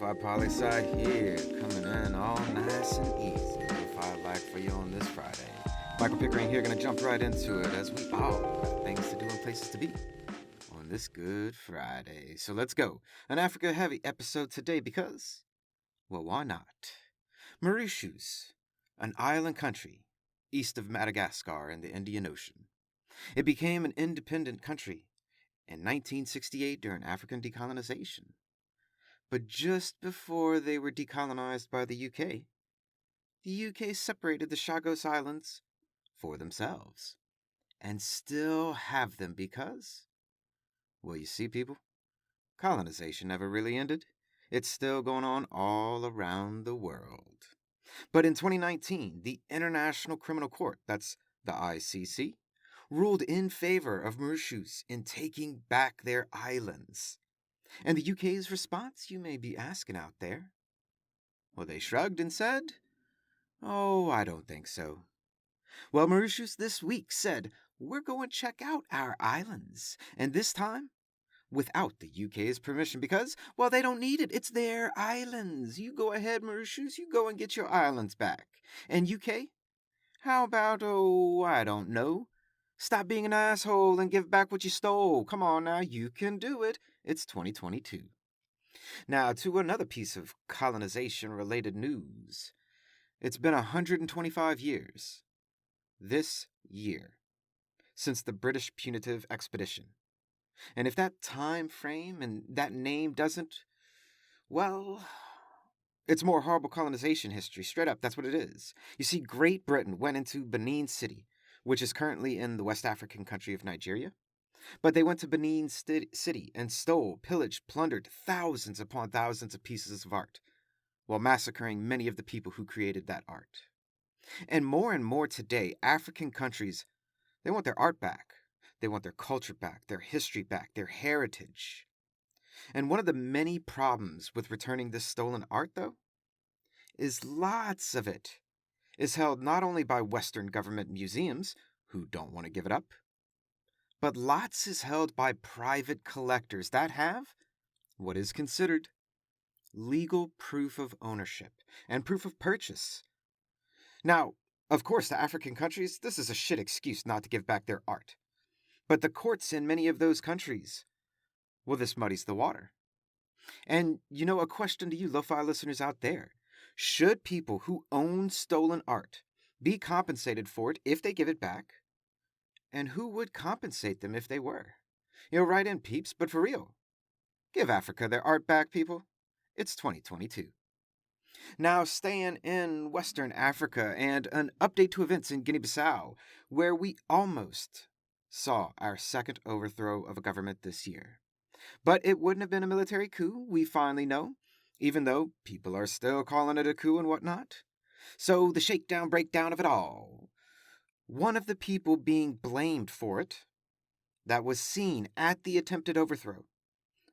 Lofi Poli Sci here, coming in all nice and easy. Lo-fi like for you on this Friday. Michael Pickering here, gonna jump right into it as we all have things to do and places to be on this Good Friday. So let's go. An Africa heavy episode today because, well, why not? Mauritius, an island country east of Madagascar in the Indian Ocean. It became an independent country in 1968 during African decolonization. But just before they were decolonized by the UK separated the Chagos Islands for themselves and still have them because, well, you see, people, colonization never really ended. It's still going on all around the world. But in 2019, the International Criminal Court, that's the ICC, ruled in favor of Mauritius in taking back their islands. And the UK's response, you may be asking out there? Well, they shrugged and said, "Oh, I don't think so." Well, Mauritius this week said, "We're going to check out our islands." And this time, without the UK's permission because, well, they don't need it. It's their islands. You go ahead, Mauritius. You go and get your islands back. And UK, how about, oh, I don't know. Stop being an asshole and give back what you stole. Come on now, you can do it. It's 2022. Now, to another piece of colonization-related news. It's been 125 years, this year, since the British punitive expedition. And if that time frame and that name doesn't, well, it's more horrible colonization history. Straight up, that's what it is. You see, Great Britain went into Benin City, which is currently in the West African country of Nigeria. But they went to Benin City and stole, pillaged, plundered thousands upon thousands of pieces of art, while massacring many of the people who created that art. And more today, African countries, they want their art back. They want their culture back, their history back, their heritage. And one of the many problems with returning this stolen art, though, is lots of it is held not only by Western government museums, who don't want to give it up, but lots is held by private collectors that have what is considered legal proof of ownership and proof of purchase. Now, of course, to African countries, this is a shit excuse not to give back their art. But the courts in many of those countries, well, this muddies the water. And, a question to you, lo-fi listeners out there. Should people who own stolen art be compensated for it if they give it back? And who would compensate them if they were? Write in, peeps, but for real. Give Africa their art back, people. It's 2022. Now, staying in Western Africa and an update to events in Guinea Bissau, where we almost saw our second overthrow of a government this year. But it wouldn't have been a military coup, we finally know, even though people are still calling it a coup and whatnot. So the shakedown, breakdown of it all. One of the people being blamed for it, that was seen at the attempted overthrow,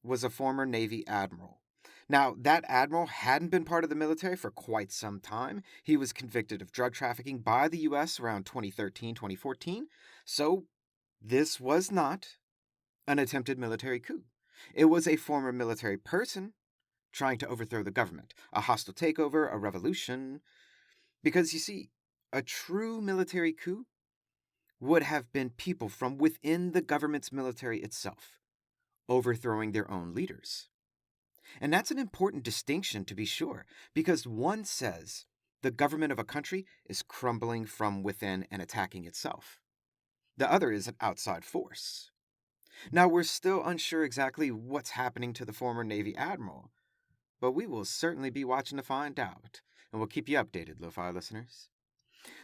was a former Navy admiral. Now, that admiral hadn't been part of the military for quite some time. He was convicted of drug trafficking by the U.S. around 2013, 2014. So, this was not an attempted military coup. It was a former military person trying to overthrow the government, a hostile takeover, a revolution. Because, you see, a true military coup would have been people from within the government's military itself, overthrowing their own leaders. And that's an important distinction, to be sure, because one says the government of a country is crumbling from within and attacking itself. The other is an outside force. Now, we're still unsure exactly what's happening to the former Navy admiral, but we will certainly be watching to find out, and we'll keep you updated, lo-fi listeners.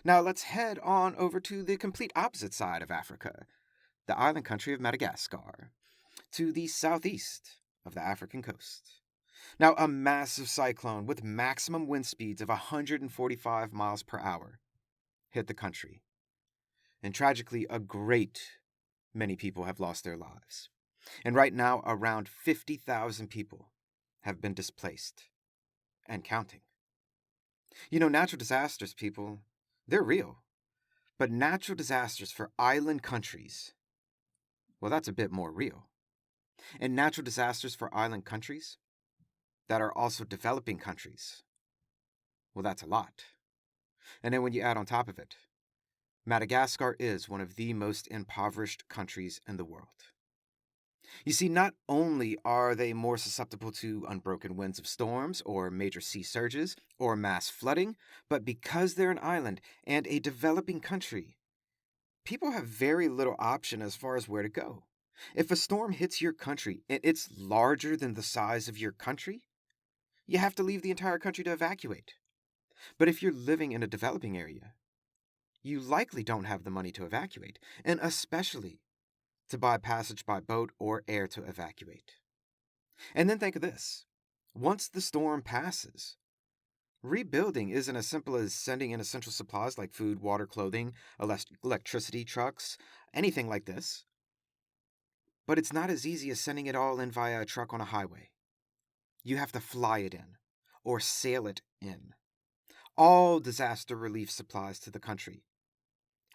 Now, let's head on over to the complete opposite side of Africa, the island country of Madagascar, to the southeast of the African coast. Now, a massive cyclone with maximum wind speeds of 145 miles per hour hit the country. And tragically, a great many people have lost their lives. And right now, around 50,000 people have been displaced and counting. Natural disasters, people, they're real. But natural disasters for island countries, well, that's a bit more real. And natural disasters for island countries, that are also developing countries. Well, that's a lot. And then when you add on top of it, Madagascar is one of the most impoverished countries in the world. You see, not only are they more susceptible to unbroken winds of storms, or major sea surges, or mass flooding, but because they're an island and a developing country, people have very little option as far as where to go. If a storm hits your country and it's larger than the size of your country, you have to leave the entire country to evacuate. But if you're living in a developing area, you likely don't have the money to evacuate, and especially to buy passage by boat or air to evacuate. And then think of this. Once the storm passes, rebuilding isn't as simple as sending in essential supplies like food, water, clothing, electricity, trucks, anything like this. But it's not as easy as sending it all in via a truck on a highway. You have to fly it in, or sail it in. All disaster relief supplies to the country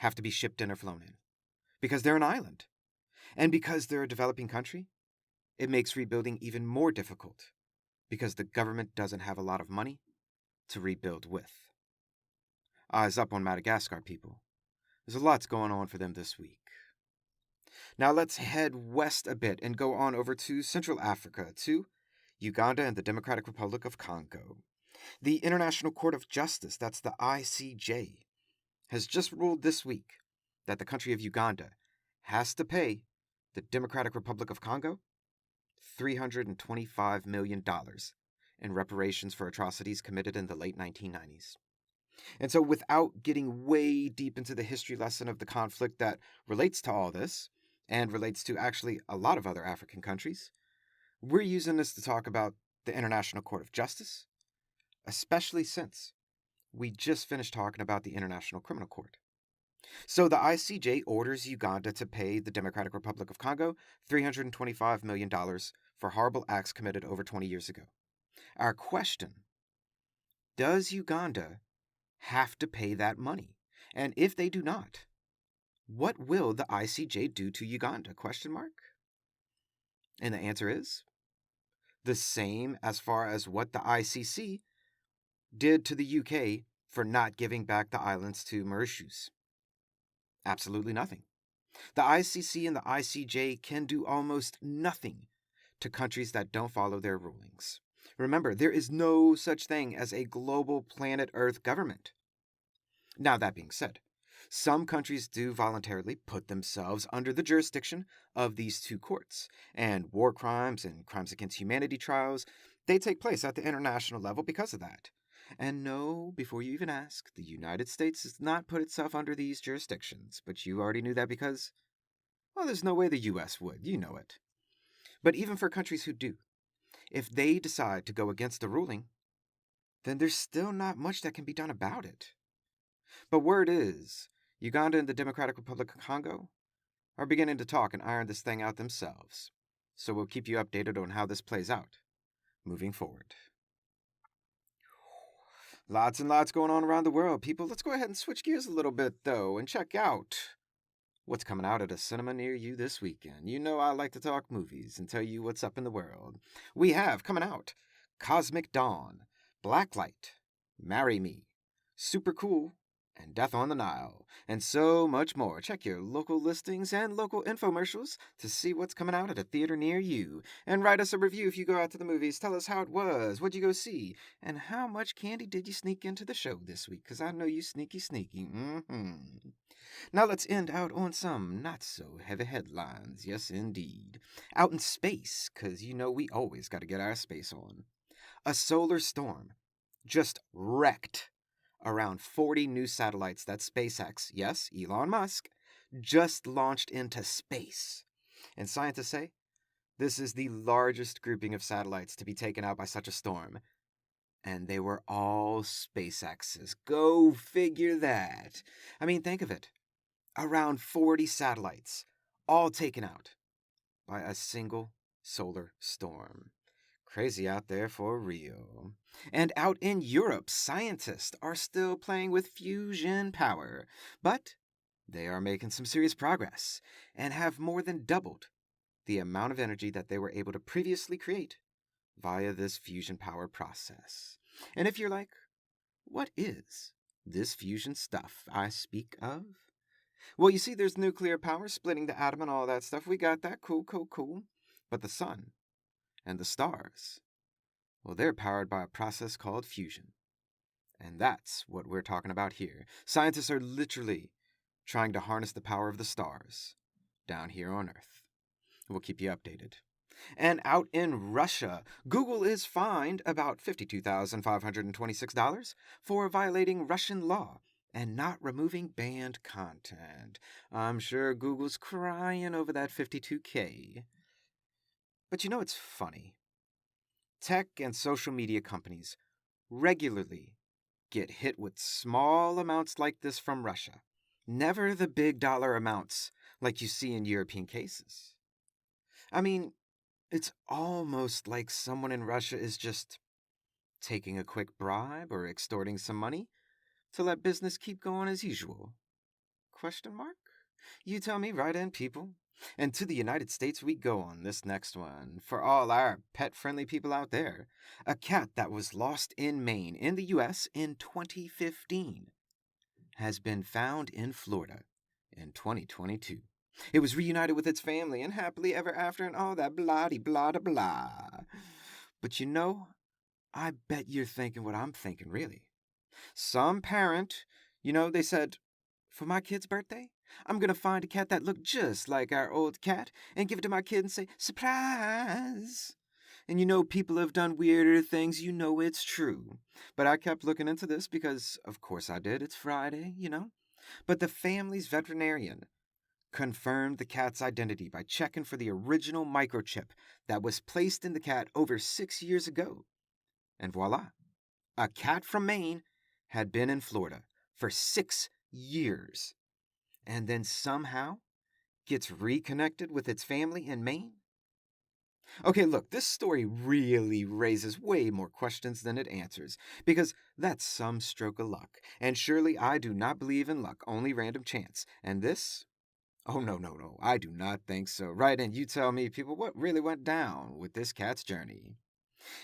have to be shipped in or flown in, because they're an island. And because they're a developing country, it makes rebuilding even more difficult, because the government doesn't have a lot of money to rebuild with. Eyes up on Madagascar, people. There's a lot going on for them this week. Now let's head west a bit and go on over to Central Africa, to Uganda and the Democratic Republic of Congo. The International Court of Justice, that's the ICJ, has just ruled this week that the country of Uganda has to pay the Democratic Republic of Congo $325 million in reparations for atrocities committed in the late 1990s. And so, without getting way deep into the history lesson of the conflict that relates to all this, and relates to actually a lot of other African countries, we're using this to talk about the International Court of Justice, especially since we just finished talking about the International Criminal Court. So the ICJ orders Uganda to pay the Democratic Republic of Congo $325 million for horrible acts committed over 20 years ago. Our question: does Uganda have to pay that money? And if they do not, what will the ICJ do to Uganda? Question mark. And the answer is the same as far as what the ICC did to the UK for not giving back the islands to Mauritius. Absolutely nothing. The ICC and the ICJ can do almost nothing to countries that don't follow their rulings. Remember, there is no such thing as a global planet Earth government. Now, that being said, some countries do voluntarily put themselves under the jurisdiction of these two courts, and war crimes and crimes against humanity trials, they take place at the international level because of that. And no, before you even ask, the United States does not put itself under these jurisdictions, but you already knew that because, well, there's no way the US would, you know it. But even for countries who do, if they decide to go against the ruling, then there's still not much that can be done about it. But word is, Uganda and the Democratic Republic of Congo are beginning to talk and iron this thing out themselves. So we'll keep you updated on how this plays out moving forward. Lots and lots going on around the world, people. Let's go ahead and switch gears a little bit, though, and check out what's coming out at a cinema near you this weekend. You know I like to talk movies and tell you what's up in the world. We have coming out Cosmic Dawn, Blacklight, Marry Me, Super Cool, and Death on the Nile, and so much more. Check your local listings and local infomercials to see what's coming out at a theater near you. And write us a review if you go out to the movies. Tell us how it was, what'd you go see, and how much candy did you sneak into the show this week, because I know you sneaky. Now let's end out on some not-so-heavy headlines. Yes, indeed. Out in space, because you know we always got to get our space on. A solar storm just wrecked around 40 new satellites that SpaceX, yes, Elon Musk, just launched into space. And scientists say this is the largest grouping of satellites to be taken out by such a storm. And they were all SpaceX's. Go figure that. I mean, think of it. Around 40 satellites, all taken out by a single solar storm. Crazy out there for real. And out in Europe, scientists are still playing with fusion power, but they are making some serious progress and have more than doubled the amount of energy that they were able to previously create via this fusion power process. And if you're like, what is this fusion stuff I speak of? Well, you see, there's nuclear power splitting the atom and all that stuff. We got that. Cool, cool, cool. But the sun and the stars, well, they're powered by a process called fusion. And that's what we're talking about here. Scientists are literally trying to harness the power of the stars down here on Earth. We'll keep you updated. And out in Russia, Google is fined about $52,526 for violating Russian law and not removing banned content. I'm sure Google's crying over that 52K. But you know it's funny. Tech and social media companies regularly get hit with small amounts like this from Russia. Never the big dollar amounts like you see in European cases. I mean, it's almost like someone in Russia is just taking a quick bribe or extorting some money to let business keep going as usual. Question mark? You tell me right in, people. And to the United States we go on this next one. For all our pet-friendly people out there, a cat that was lost in Maine in the U.S. in 2015 has been found in Florida in 2022. It was reunited with its family and happily ever after and all that blah-de-blah-de-blah. But you know, I bet you're thinking what I'm thinking, really. Some parent, they said, for my kid's birthday, I'm going to find a cat that looked just like our old cat and give it to my kid and say, surprise! And people have done weirder things, it's true. But I kept looking into this because, of course I did, it's Friday, But the family's veterinarian confirmed the cat's identity by checking for the original microchip that was placed in the cat over 6 years ago. And voila, a cat from Maine had been in Florida for 6 years and then somehow gets reconnected with its family in Maine? Okay, look, this story really raises way more questions than it answers, because that's some stroke of luck. And surely I do not believe in luck, only random chance. And this? Oh, no, I do not think so. Right, and you tell me, people, what really went down with this cat's journey.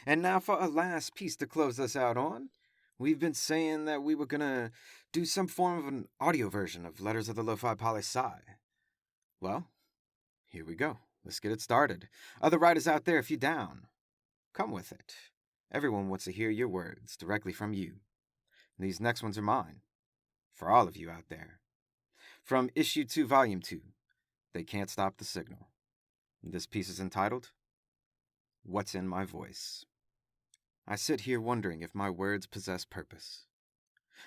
And now for a last piece to close us out on. We've been saying that we were gonna do some form of an audio version of Letters of the Lofi Poli Sci. Well, here we go. Let's get it started. Other writers out there, if you're down, come with it. Everyone wants to hear your words directly from you. And these next ones are mine. For all of you out there. From Issue 2, Volume 2, They Can't Stop the Signal. This piece is entitled, What's in My Voice? I sit here wondering if my words possess purpose.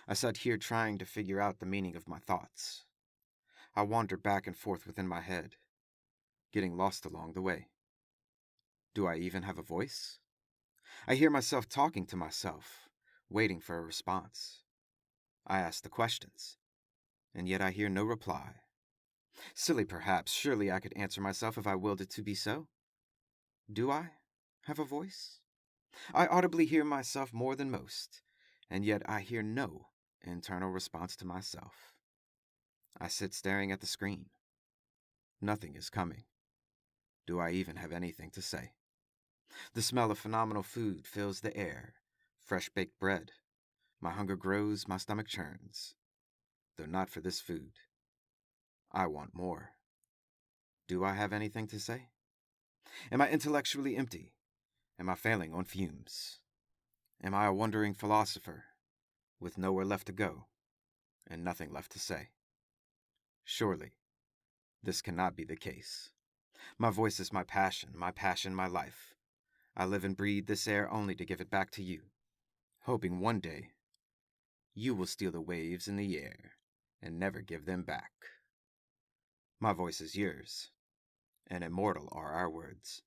I sat here trying to figure out the meaning of my thoughts. I wander back and forth within my head, getting lost along the way. Do I even have a voice? I hear myself talking to myself, waiting for a response. I ask the questions, and yet I hear no reply. Silly perhaps, surely I could answer myself if I willed it to be so. Do I have a voice? I audibly hear myself more than most, and yet I hear no internal response to myself. I sit staring at the screen. Nothing is coming. Do I even have anything to say? The smell of phenomenal food fills the air, fresh-baked bread. My hunger grows, my stomach churns. Though not for this food. I want more. Do I have anything to say? Am I intellectually empty? Am I failing on fumes? Am I a wandering philosopher, with nowhere left to go, and nothing left to say? Surely, this cannot be the case. My voice is my passion my life. I live and breathe this air only to give it back to you, hoping one day you will steal the waves in the air and never give them back. My voice is yours, and immortal are our words.